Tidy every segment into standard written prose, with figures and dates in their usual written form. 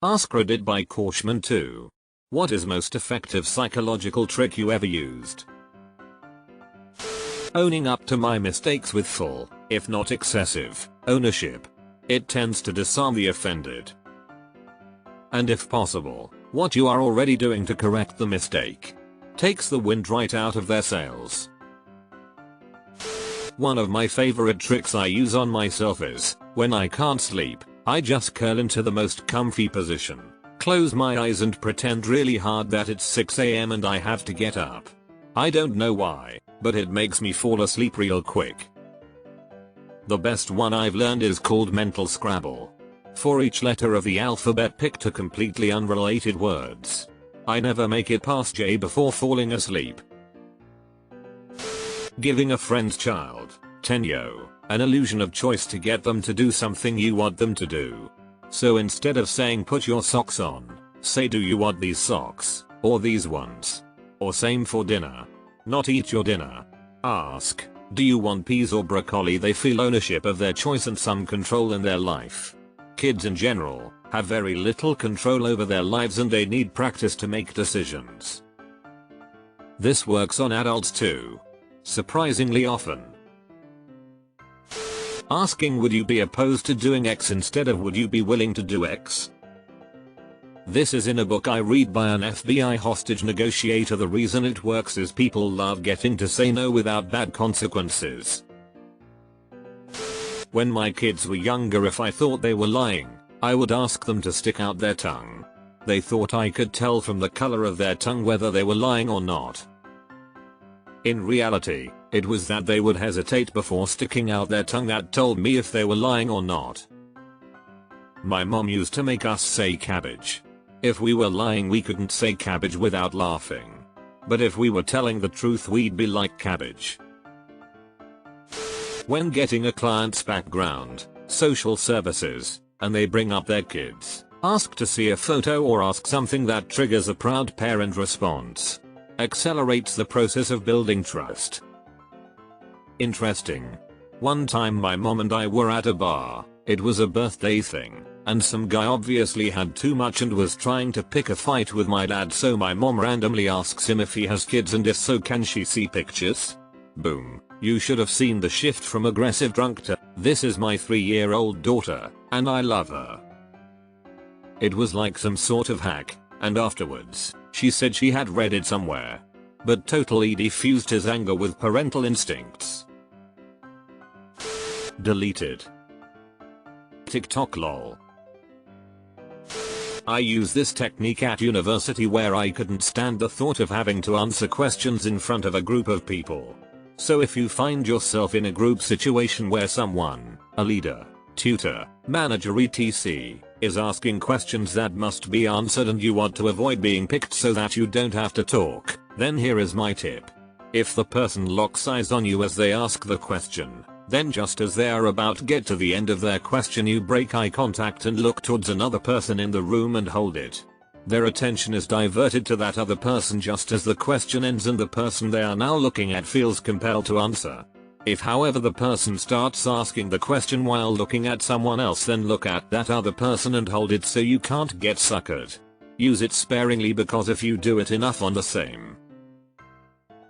AskReddit by Korshman 2. What is most effective psychological trick you ever used? Owning up to my mistakes with full, if not excessive, ownership. It tends to disarm the offended. And if possible, what you are already doing to correct the mistake takes the wind right out of their sails. One of my favorite tricks I use on myself is, when I can't sleep, I just curl into the most comfy position, close my eyes and pretend really hard that it's 6 AM and I have to get up. I don't know why, but it makes me fall asleep real quick. The best one I've learned is called mental Scrabble. For each letter of the alphabet, pick two completely unrelated words. I never make it past J before falling asleep. Giving a friend's child, 10yo, an illusion of choice to get them to do something you want them to do. So instead of saying put your socks on, say do you want these socks, or these ones? Or same for dinner. Not eat your dinner. Ask, do you want peas or broccoli? They feel ownership of their choice and some control in their life. Kids in general have very little control over their lives and they need practice to make decisions. This works on adults too. Surprisingly often. Asking would you be opposed to doing X instead of would you be willing to do X? This is in a book I read by an FBI hostage negotiator. The reason it works is people love getting to say no without bad consequences. When my kids were younger, if I thought they were lying, I would ask them to stick out their tongue. They thought I could tell from the color of their tongue whether they were lying or not. In reality, it was that they would hesitate before sticking out their tongue that told me if they were lying or not. My mom used to make us say cabbage. If we were lying, we couldn't say cabbage without laughing. But if we were telling the truth, we'd be like cabbage. When getting a client's background, social services, and they bring up their kids, ask to see a photo or ask something that triggers a proud parent response. Accelerates the process of building trust. Interesting. One time my mom and I were at a bar. It was a birthday thing, and some guy obviously had too much and was trying to pick a fight with my dad, so my mom randomly asks him if he has kids and if so can she see pictures? Boom. You should have seen the shift from aggressive drunk to, this is my 3-year-old daughter, and I love her. It was like some sort of hack, and afterwards, she said she had read it somewhere. But totally defused his anger with parental instincts. Deleted. TikTok lol. I used this technique at university where I couldn't stand the thought of having to answer questions in front of a group of people. So if you find yourself in a group situation where someone, a leader, tutor, manager etc., is asking questions that must be answered and you want to avoid being picked so that you don't have to talk, then here is my tip. If the person locks eyes on you as they ask the question, then just as they are about to get to the end of their question, you break eye contact and look towards another person in the room and hold it. Their attention is diverted to that other person just as the question ends and the person they are now looking at feels compelled to answer. If however the person starts asking the question while looking at someone else, then look at that other person and hold it so you can't get suckered. Use it sparingly because if you do it enough on the same.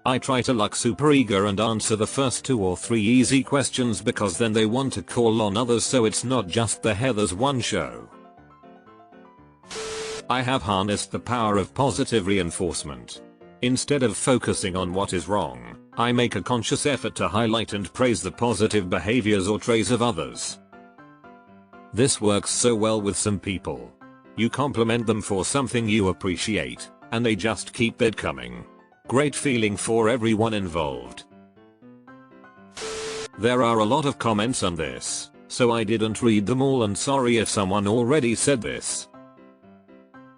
I try to look super eager and answer the first 2 or 3 easy questions because then they want to call on others so it's not just the Heathers one show. I have harnessed the power of positive reinforcement. Instead of focusing on what is wrong, I make a conscious effort to highlight and praise the positive behaviors or traits of others. This works so well with some people. You compliment them for something you appreciate, and they just keep it coming. Great feeling for everyone involved. There are a lot of comments on this, so I didn't read them all and sorry if someone already said this.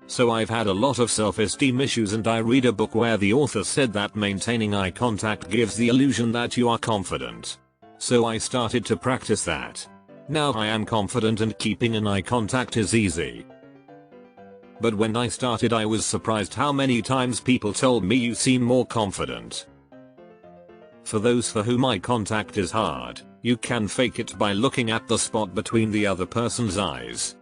So I've had a lot of self-esteem issues and I read a book where the author said that maintaining eye contact gives the illusion that you are confident. So I started to practice that. Now I am confident and keeping an eye contact is easy. But when I started I was surprised how many times people told me you seem more confident. For those for whom eye contact is hard, you can fake it by looking at the spot between the other person's eyes.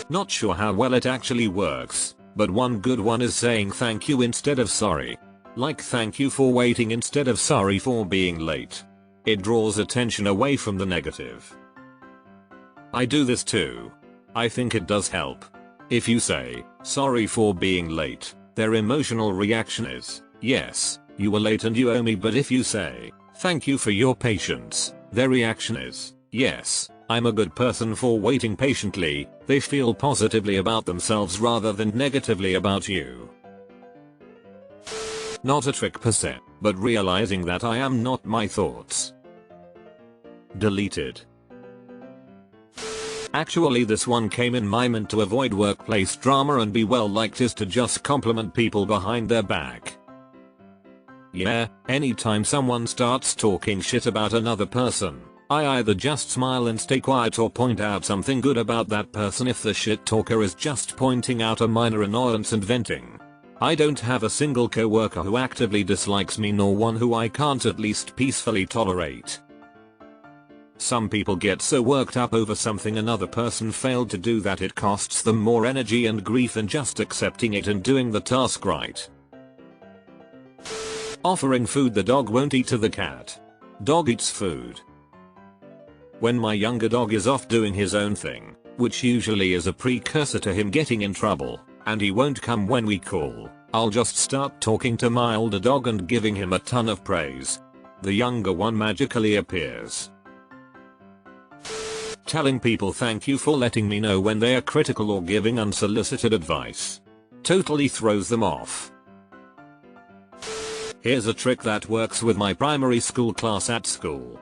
Not sure how well it actually works, but one good one is saying thank you instead of sorry. Like thank you for waiting instead of sorry for being late. It draws attention away from the negative. I do this too. I think it does help. If you say, sorry for being late, their emotional reaction is, yes, you were late and you owe me, but if you say, thank you for your patience, their reaction is, yes, I'm a good person for waiting patiently. They feel positively about themselves rather than negatively about you. Not a trick per se, but realizing that I am not my thoughts. Deleted. Actually this one came in my mind to avoid workplace drama and be well liked is to just compliment people behind their back. Yeah, anytime someone starts talking shit about another person, I either just smile and stay quiet or point out something good about that person if the shit talker is just pointing out a minor annoyance and venting. I don't have a single coworker who actively dislikes me nor one who I can't at least peacefully tolerate. Some people get so worked up over something another person failed to do that it costs them more energy and grief than just accepting it and doing the task right. Offering food the dog won't eat to the cat. Dog eats food. When my younger dog is off doing his own thing, which usually is a precursor to him getting in trouble, and he won't come when we call, I'll just start talking to my older dog and giving him a ton of praise. The younger one magically appears. Telling people thank you for letting me know when they are critical or giving unsolicited advice. Totally throws them off. Here's a trick that works with my primary school class at school.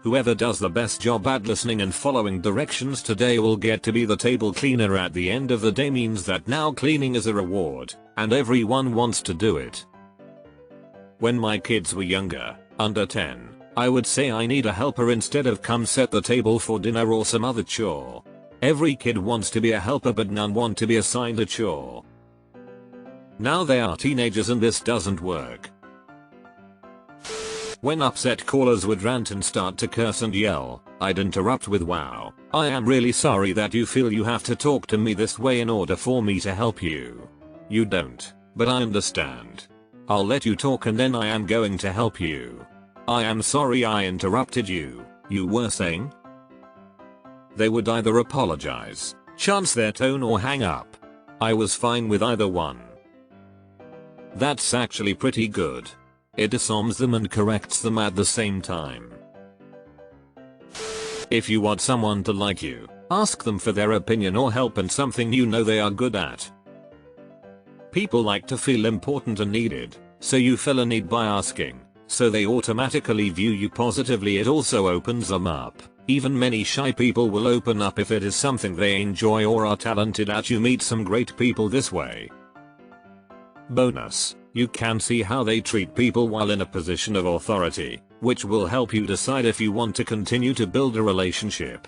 Whoever does the best job at listening and following directions today will get to be the table cleaner at the end of the day means that now cleaning is a reward, and everyone wants to do it. When my kids were younger, under 10, I would say I need a helper instead of come set the table for dinner or some other chore. Every kid wants to be a helper but none want to be assigned a chore. Now they are teenagers and this doesn't work. When upset callers would rant and start to curse and yell, I'd interrupt with wow, I am really sorry that you feel you have to talk to me this way in order for me to help you. You don't, but I understand. I'll let you talk and then I am going to help you. I am sorry I interrupted you, you were saying? They would either apologize, chance their tone or hang up. I was fine with either one. That's actually pretty good. It disarms them and corrects them at the same time. If you want someone to like you, ask them for their opinion or help in something you know they are good at. People like to feel important and needed, so you fill a need by asking. So they automatically view you positively. It also opens them up. Even many shy people will open up if it is something they enjoy or are talented at. You meet some great people this way. Bonus, you can see how they treat people while in a position of authority, which will help you decide if you want to continue to build a relationship.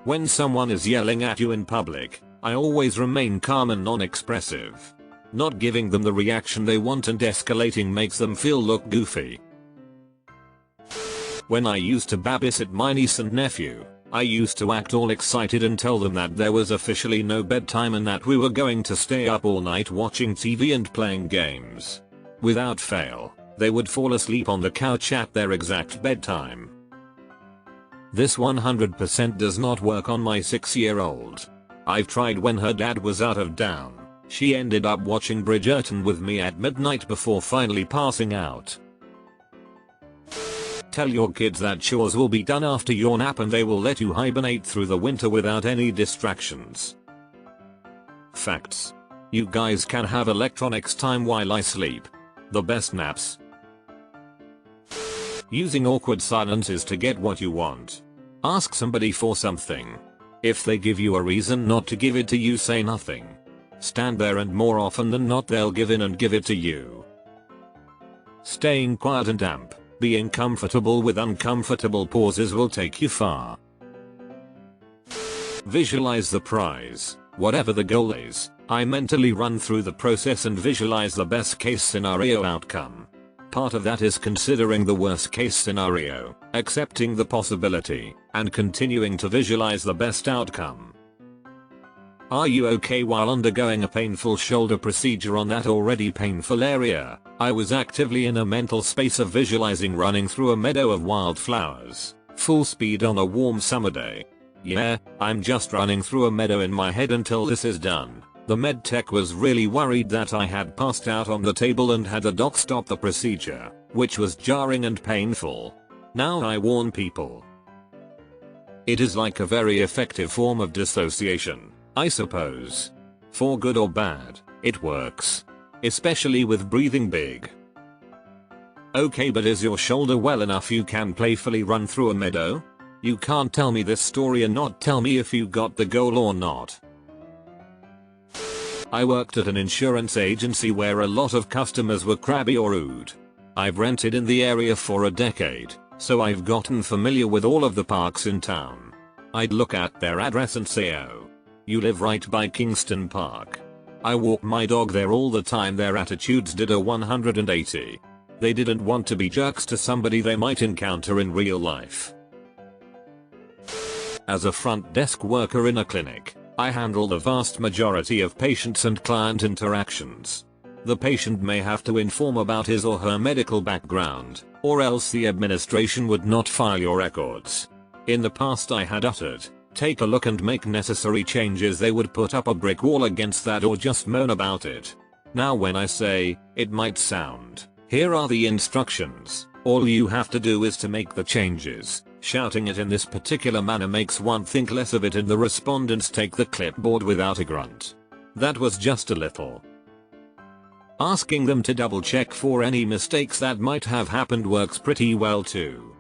When someone is yelling at you in public, I always remain calm and non-expressive. Not giving them the reaction they want and escalating makes them look goofy. When I used to babysit my niece and nephew, I used to act all excited and tell them that there was officially no bedtime and that we were going to stay up all night watching TV and playing games. Without fail, they would fall asleep on the couch at their exact bedtime. This 100% does not work on my 6-year-old. I've tried when her dad was out of town. She ended up watching Bridgerton with me at midnight before finally passing out. Tell your kids that chores will be done after your nap and they will let you hibernate through the winter without any distractions. Facts. You guys can have electronics time while I sleep. The best naps. Using awkward silences to get what you want. Ask somebody for something. If they give you a reason not to give it to you, say nothing. Stand there and more often than not they'll give in and give it to you. Staying quiet and damp, being comfortable with uncomfortable pauses will take you far. Visualize the prize. Whatever the goal is, I mentally run through the process and visualize the best case scenario outcome. part of that is considering the worst case scenario, accepting the possibility, and continuing to visualize the best outcome. Are you okay while undergoing a painful shoulder procedure on that already painful area? I was actively in a mental space of visualizing running through a meadow of wildflowers, full speed on a warm summer day. Yeah, I'm just running through a meadow in my head until this is done. The medtech was really worried that I had passed out on the table and had the doc stop the procedure, which was jarring and painful. Now I warn people. It is like a very effective form of dissociation, I suppose. For good or bad, it works. Especially with breathing big. Okay, but is your shoulder well enough you can playfully run through a meadow? You can't tell me this story and not tell me if you got the goal or not. I worked at an insurance agency where a lot of customers were crabby or rude. I've rented in the area for a decade, so I've gotten familiar with all of the parks in town. I'd look at their address and say, oh, you live right by Kingston Park. I walk my dog there all the time. Their attitudes did a 180. They didn't want to be jerks to somebody they might encounter in real life. As a front desk worker in a clinic, I handle the vast majority of patients and client interactions. The patient may have to inform about his or her medical background, or else the administration would not file your records. In the past I had uttered, take a look and make necessary changes. They would put up a brick wall against that or just moan about it. Now when I say, it might sound, here are the instructions, all you have to do is to make the changes. Shouting it in this particular manner makes one think less of it and the respondents take the clipboard without a grunt. That was just a little. Asking them to double check for any mistakes that might have happened works pretty well too.